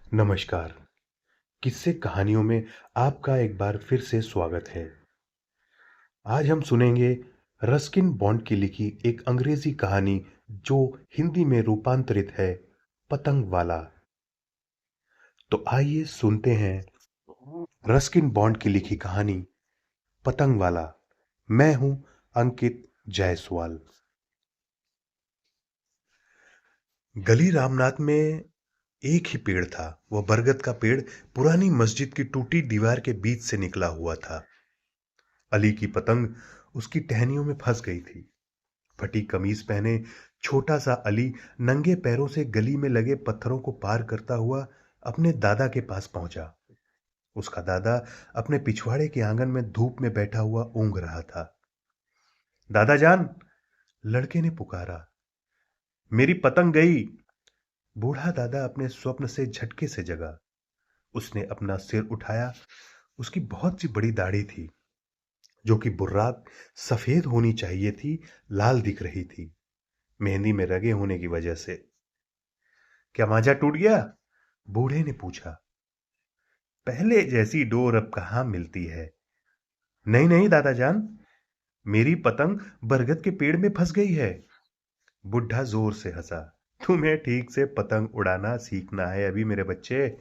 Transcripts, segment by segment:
नमस्कार। किस्से कहानियों में आपका एक बार फिर से स्वागत है। आज हम सुनेंगे रस्किन बॉन्ड की लिखी एक अंग्रेजी कहानी जो हिंदी में रूपांतरित है, पतंग वाला। तो आइए सुनते हैं रस्किन बॉन्ड की लिखी कहानी पतंग वाला। मैं हूं अंकित जायसवाल। गली रामनाथ में एक ही पेड़ था। वह बरगद का पेड़ पुरानी मस्जिद की टूटी दीवार के बीच से निकला हुआ था। अली की पतंग उसकी टहनियों में फंस गई थी। फटी कमीज पहने छोटा सा अली नंगे पैरों से गली में लगे पत्थरों को पार करता हुआ अपने दादा के पास पहुंचा। उसका दादा अपने पिछवाड़े के आंगन में धूप में बैठा हुआ ऊँघ रहा था। दादा जान, लड़के ने पुकारा, मेरी पतंग गई। बूढ़ा दादा अपने स्वप्न से झटके से जगा। उसने अपना सिर उठाया। उसकी बहुत सी बड़ी दाढ़ी थी जो कि बुर्राक सफेद होनी चाहिए थी, लाल दिख रही थी मेहंदी में रगे होने की वजह से। क्या मांझा टूट गया? बूढ़े ने पूछा। पहले जैसी डोर अब कहां मिलती है। नहीं नहीं दादा जान, मेरी पतंग बरगद के पेड़ में फंस गई है। बुढ़ा जोर से हंसा। तुम्हें ठीक से पतंग उड़ाना सीखना है अभी मेरे बच्चे।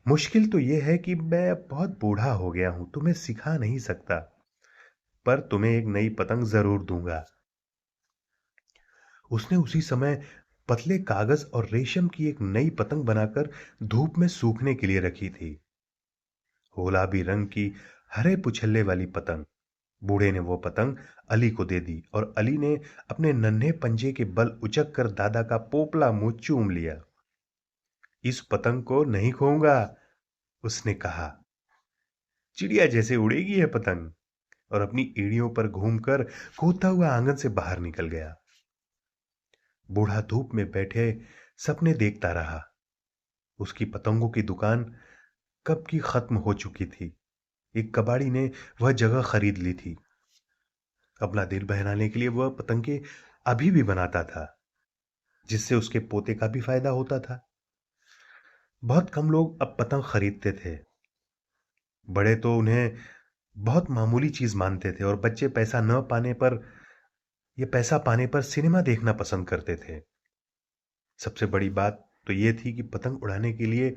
मुश्किल तो यह है कि मैं बहुत बूढ़ा हो गया हूं, तुम्हें सिखा नहीं सकता, पर तुम्हें एक नई पतंग जरूर दूंगा। उसने उसी समय पतले कागज और रेशम की एक नई पतंग बनाकर धूप में सूखने के लिए रखी थी। गुलाबी रंग की हरे पुछल्ले वाली पतंग। बूढ़े ने वो पतंग अली को दे दी और अली ने अपने नन्हे पंजे के बल उचक कर दादा का पोपला मुंह चूम लिया। इस पतंग को नहीं खोऊंगा, उसने कहा। चिड़िया जैसे उड़ेगी यह पतंग। और अपनी एड़ियों पर घूमकर कूदता हुआ आंगन से बाहर निकल गया। बूढ़ा धूप में बैठे सपने देखता रहा। उसकी पतंगों की दुकान कब की खत्म हो चुकी थी। एक कबाड़ी ने वह जगह खरीद ली थी। अपना दिल बहलाने के लिए वह पतंगे अभी भी बनाता था, जिससे उसके पोते का भी फायदा होता था। बहुत कम लोग अब पतंग खरीदते थे। बड़े तो उन्हें बहुत मामूली चीज मानते थे और बच्चे पैसा पाने पर सिनेमा देखना पसंद करते थे। सबसे बड़ी बात तो यह थी कि पतंग उड़ाने के लिए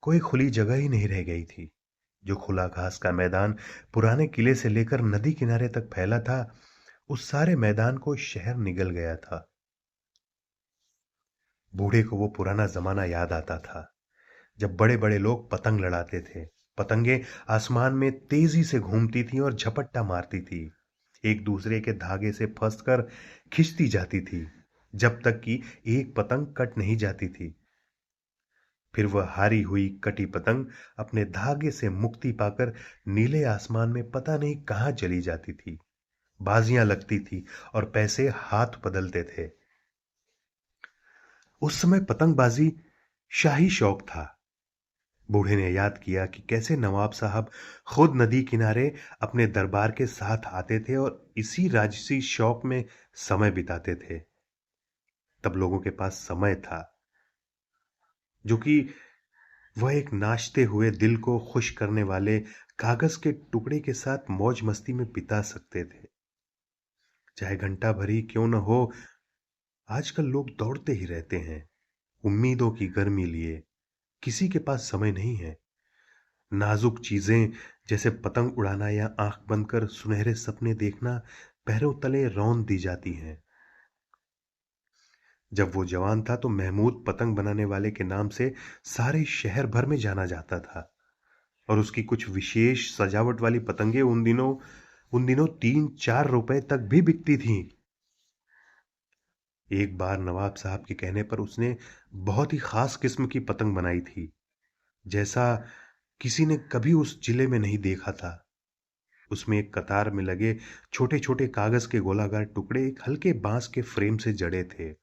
कोई खुली जगह ही नहीं रह गई थी। जो खुला घास का मैदान पुराने किले से लेकर नदी किनारे तक फैला था, उस सारे मैदान को शहर निगल गया था। बूढ़े को वो पुराना जमाना याद आता था जब बड़े बड़े लोग पतंग लड़ाते थे। पतंगे आसमान में तेजी से घूमती थी और झपट्टा मारती थी, एक दूसरे के धागे से फंसकर खिंचती जाती थी, जब तक कि एक पतंग कट नहीं जाती थी। फिर वह हारी हुई कटी पतंग अपने धागे से मुक्ति पाकर नीले आसमान में पता नहीं कहां चली जाती थी। बाजियां लगती थी और पैसे हाथ बदलते थे। उस समय पतंगबाजी शाही शौक था। बूढ़े ने याद किया कि कैसे नवाब साहब खुद नदी किनारे अपने दरबार के साथ आते थे और इसी राजसी शौक में समय बिताते थे। तब लोगों के पास समय था जो कि वह एक नाचते हुए दिल को खुश करने वाले कागज के टुकड़े के साथ मौज मस्ती में बिता सकते थे, चाहे घंटा भरी क्यों न हो। आजकल लोग दौड़ते ही रहते हैं, उम्मीदों की गर्मी लिए। किसी के पास समय नहीं है। नाजुक चीजें जैसे पतंग उड़ाना या आंख बंद कर सुनहरे सपने देखना पैरों तले रौंद दी जाती हैं। जब वो जवान था तो महमूद पतंग बनाने वाले के नाम से सारे शहर भर में जाना जाता था और उसकी कुछ विशेष सजावट वाली पतंगे उन दिनों 3-4 रुपए तक भी बिकती थीं। एक बार नवाब साहब के कहने पर उसने बहुत ही खास किस्म की पतंग बनाई थी, जैसा किसी ने कभी उस जिले में नहीं देखा था। उसमें एक कतार में लगे छोटे छोटे कागज के गोलाकार टुकड़े एक हल्के बांस के फ्रेम से जड़े थे।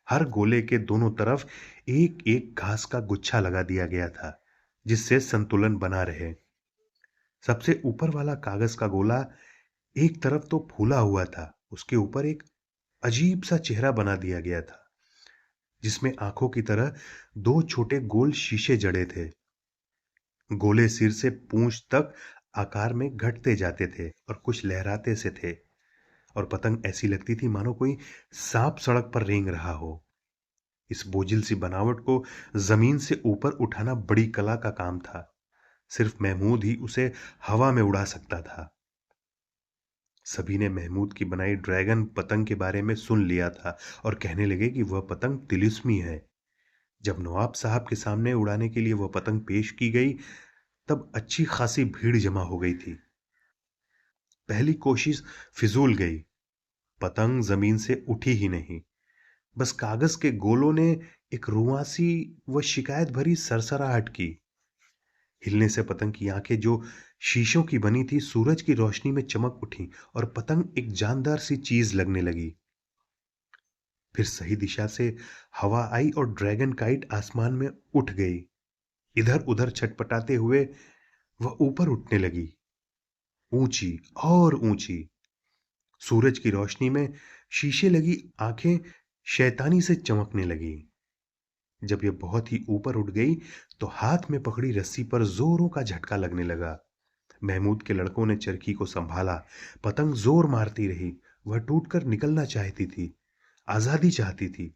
हर गोले के दोनों तरफ एक एक घास का गुच्छा लगा दिया गया था, जिससे संतुलन बना रहे। सबसे ऊपर वाला कागज का गोला एक तरफ तो फूला हुआ था, उसके ऊपर एक अजीब सा चेहरा बना दिया गया था। जिसमें आंखों की तरह दो छोटे गोल शीशे जड़े थे। गोले सिर से पूंछ तक आकार में घटते जाते थे और कुछ लहराते से थे, और पतंग ऐसी लगती थी मानो कोई सांप सड़क पर रेंग रहा हो। इस बोझिल सी बनावट को जमीन से ऊपर उठाना बड़ी कला का काम था। सिर्फ महमूद ही उसे हवा में उड़ा सकता था। सभी ने महमूद की बनाई ड्रैगन पतंग के बारे में सुन लिया था और कहने लगे कि वह पतंग तिलिस्मी है। जब नवाब साहब के सामने उड़ाने के लिए वह पतंग पेश की गई, तब अच्छी खासी भीड़ जमा हो गई थी। पहली कोशिश फिजूल गई। पतंग जमीन से उठी ही नहीं। बस कागज के गोलों ने एक रुआसी व शिकायत भरी सरसराहट की। हिलने से पतंग की आंखें जो शीशों की बनी थी, सूरज की रोशनी में चमक उठी और पतंग एक जानदार सी चीज लगने लगी। फिर सही दिशा से हवा आई और ड्रैगन काइट आसमान में उठ गई। इधर उधर छटपटाते हुए वह ऊपर उठने लगी, ऊंची और ऊंची। सूरज की रोशनी में शीशे लगी आंखें शैतानी से चमकने लगी। जब यह बहुत ही ऊपर उठ गई तो हाथ में पकड़ी रस्सी पर जोरों का झटका लगने लगा। महमूद के लड़कों ने चरखी को संभाला। पतंग जोर मारती रही। वह टूटकर निकलना चाहती थी, आजादी चाहती थी,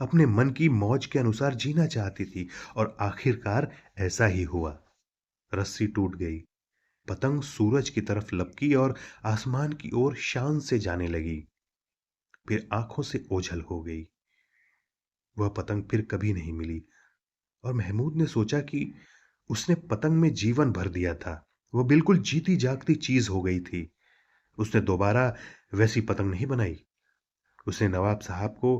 अपने मन की मौज के अनुसार जीना चाहती थी, और आखिरकार ऐसा ही हुआ। रस्सी टूट गई। पतंग सूरज की तरफ लपकी और आसमान की ओर शान से जाने लगी, फिर आंखों से ओझल हो गई। वह पतंग फिर कभी नहीं मिली, और महमूद ने सोचा कि उसने पतंग में जीवन भर दिया था। वह बिल्कुल जीती जागती चीज हो गई थी। उसने दोबारा वैसी पतंग नहीं बनाई। उसने नवाब साहब को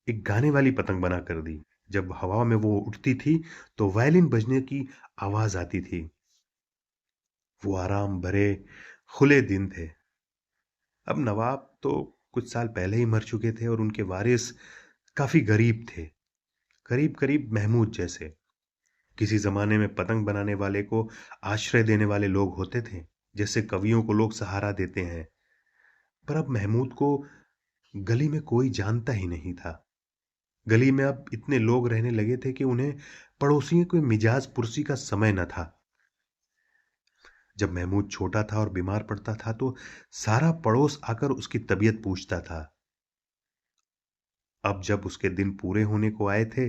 एक गाने वाली पतंग बना कर दी। जब हवा में वो उड़ती थी तो वायलिन बजने की आवाज आती थी। वो आराम भरे खुले दिन थे। अब नवाब तो कुछ साल पहले ही मर चुके थे और उनके वारिस काफी गरीब थे, करीब करीब महमूद जैसे। किसी जमाने में पतंग बनाने वाले को आश्रय देने वाले लोग होते थे, जैसे कवियों को लोग सहारा देते हैं। पर अब महमूद को गली में कोई जानता ही नहीं था। गली में अब इतने लोग रहने लगे थे कि उन्हें पड़ोसियों के मिजाज पुरसी का समय न था। जब महमूद छोटा था और बीमार पड़ता था तो सारा पड़ोस आकर उसकी तबीयत पूछता था। अब जब उसके दिन पूरे होने को आए थे,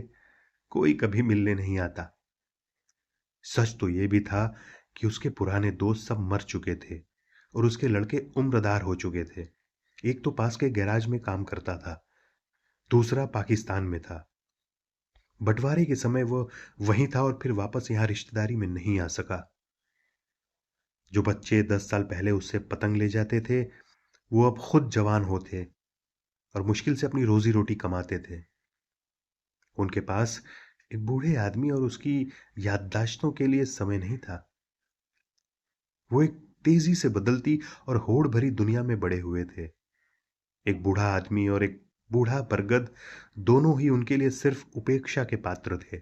कोई कभी मिलने नहीं आता। सच तो यह भी था कि उसके पुराने दोस्त सब मर चुके थे और उसके लड़के उम्रदार हो चुके थे। एक तो पास के गैराज में काम करता था, दूसरा पाकिस्तान में था। बंटवारे के समय वो वहीं था और फिर वापस यहां रिश्तेदारी में नहीं आ सका। जो बच्चे 10 साल पहले उससे पतंग ले जाते थे, वो अब खुद जवान होते और मुश्किल से अपनी रोजी रोटी कमाते थे। उनके पास एक बूढ़े आदमी और उसकी याददाश्तों के लिए समय नहीं था। वो एक तेजी से बदलती और होड़ भरी दुनिया में बड़े हुए थे। एक बूढ़ा आदमी और एक बूढ़ा बरगद दोनों ही उनके लिए सिर्फ उपेक्षा के पात्र थे।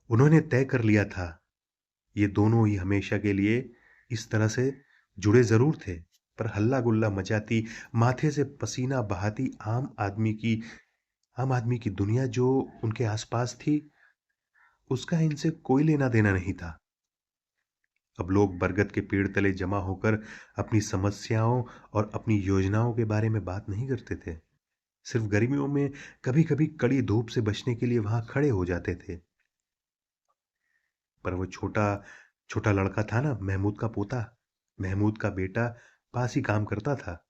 उन्होंने तय कर लिया था, ये दोनों ही हमेशा के लिए इस तरह से जुड़े जरूर थे, पर हल्ला गुल्ला मचाती, माथे से पसीना बहाती आम आदमी की दुनिया जो उनके आसपास थी, उसका इनसे कोई लेना देना नहीं था। अब लोग बरगद के पेड़ तले जमा होकर अपनी समस्याओं और अपनी योजनाओं के बारे में बात नहीं करते थे। सिर्फ गर्मियों में कभी कभी कड़ी धूप से बचने के लिए वहां खड़े हो जाते थे। पर वो छोटा छोटा लड़का था ना, महमूद का पोता, महमूद का बेटा, पास ही काम करता था।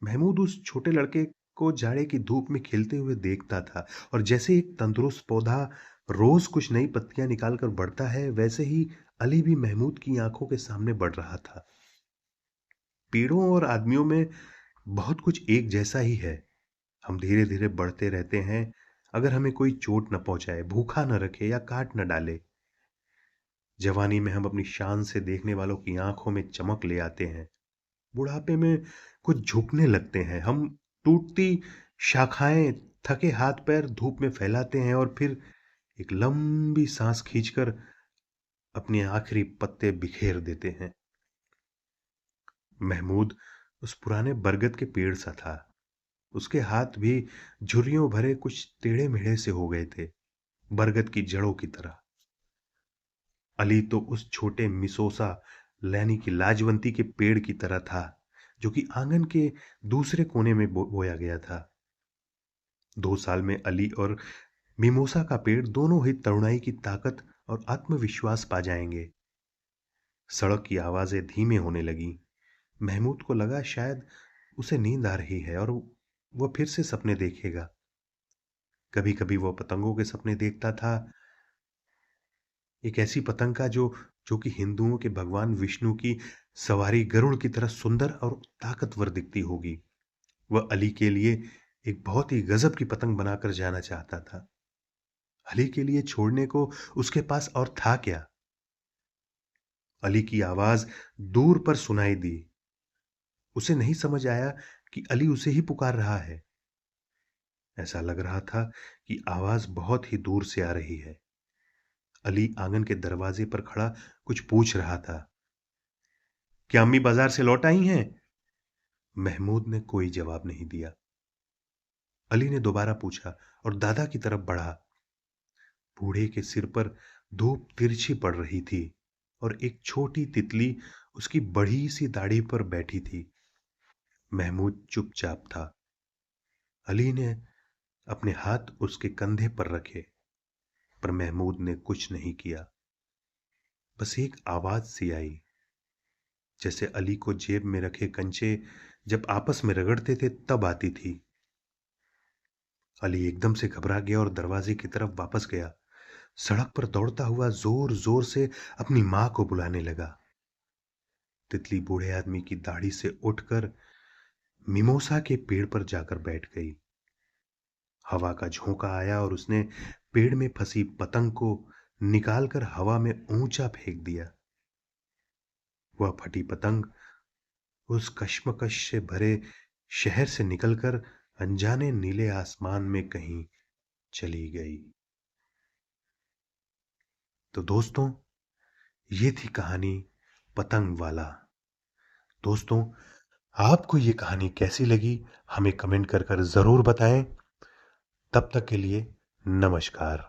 महमूद उस छोटे लड़के को जाड़े की धूप में खिलते हुए देखता था, और जैसे एक तंदुरुस्त पौधा रोज कुछ नई पत्तियां निकालकर बढ़ता है, वैसे ही अली भी महमूद की आंखों के सामने बढ़ रहा था। पेड़ों और आदमियों में बहुत कुछ एक जैसा ही है। हम धीरे धीरे बढ़ते रहते हैं, अगर हमें कोई चोट न पहुंचाए, भूखा न रखे या काट न डाले। जवानी में हम अपनी शान से देखने वालों की आंखों में चमक ले आते हैं। बुढ़ापे में कुछ झुकने लगते हैं। हम टूटती शाखाएं, थके हाथ पैर धूप में फैलाते हैं और फिर एक लंबी सांस खींचकर अपने आखिरी पत्ते बिखेर देते हैं। महमूद उस पुराने बरगद के पेड़ सा था। उसके हाथ भी झुर्रियों भरे कुछ टेढ़े मेढ़े से हो गए थे, बरगद की जड़ों की तरह। अली तो उस छोटे मिसोसा यानी कि लाजवंती के पेड़ की तरह था, जो कि आंगन के दूसरे कोने में बोया गया था। 2 साल में अली और मिमोसा का पेड़ दोनों ही तरुणाई की ताकत और आत्मविश्वास पा जाएंगे। सड़क की आवाजें धीमे होने लगी। महमूद को लगा शायद उसे नींद आ रही है और वह फिर से सपने देखेगा। कभी कभी वह पतंगों के सपने देखता था, एक ऐसी पतंग का जो जो कि हिंदुओं के भगवान विष्णु की सवारी गरुड़ की तरह सुंदर और ताकतवर दिखती होगी। वह अली के लिए एक बहुत ही गजब की पतंग बनाकर जाना चाहता था। अली के लिए छोड़ने को उसके पास और था क्या? अली की आवाज दूर पर सुनाई दी। उसे नहीं समझ आया कि अली उसे ही पुकार रहा है। ऐसा लग रहा था कि आवाज बहुत ही दूर से आ रही है। अली आंगन के दरवाजे पर खड़ा कुछ पूछ रहा था। क्या अम्मी बाजार से लौट आई हैं? महमूद ने कोई जवाब नहीं दिया। अली ने दोबारा पूछा और दादा की तरफ बढ़ा। बूढ़े के सिर पर धूप तिरछी पड़ रही थी और एक छोटी तितली उसकी बड़ी सी दाढ़ी पर बैठी थी। महमूद चुपचाप था। अली ने अपने हाथ उसके कंधे पर रखे, पर महमूद ने कुछ नहीं किया। बस एक आवाज सी आई, जैसे अली को जेब में रखे कंचे जब आपस में रगड़ते थे तब आती थी। अली एकदम से घबरा गया और दरवाजे की तरफ वापस गया। सड़क पर दौड़ता हुआ जोर जोर से अपनी मां को बुलाने लगा। तितली बूढ़े आदमी की दाढ़ी से उठकर मिमोसा के पेड़ पर जाकर बैठ गई। हवा का झोंका आया और उसने पेड़ में फंसी पतंग को निकालकर हवा में ऊंचा फेंक दिया। वह फटी पतंग उस कश्मकश से भरे शहर से निकलकर अनजाने नीले आसमान में कहीं चली गई। तो दोस्तों, ये थी कहानी पतंग वाला। दोस्तों, आपको ये कहानी कैसी लगी हमें कमेंट कर जरूर बताएं। तब तक के लिए नमस्कार।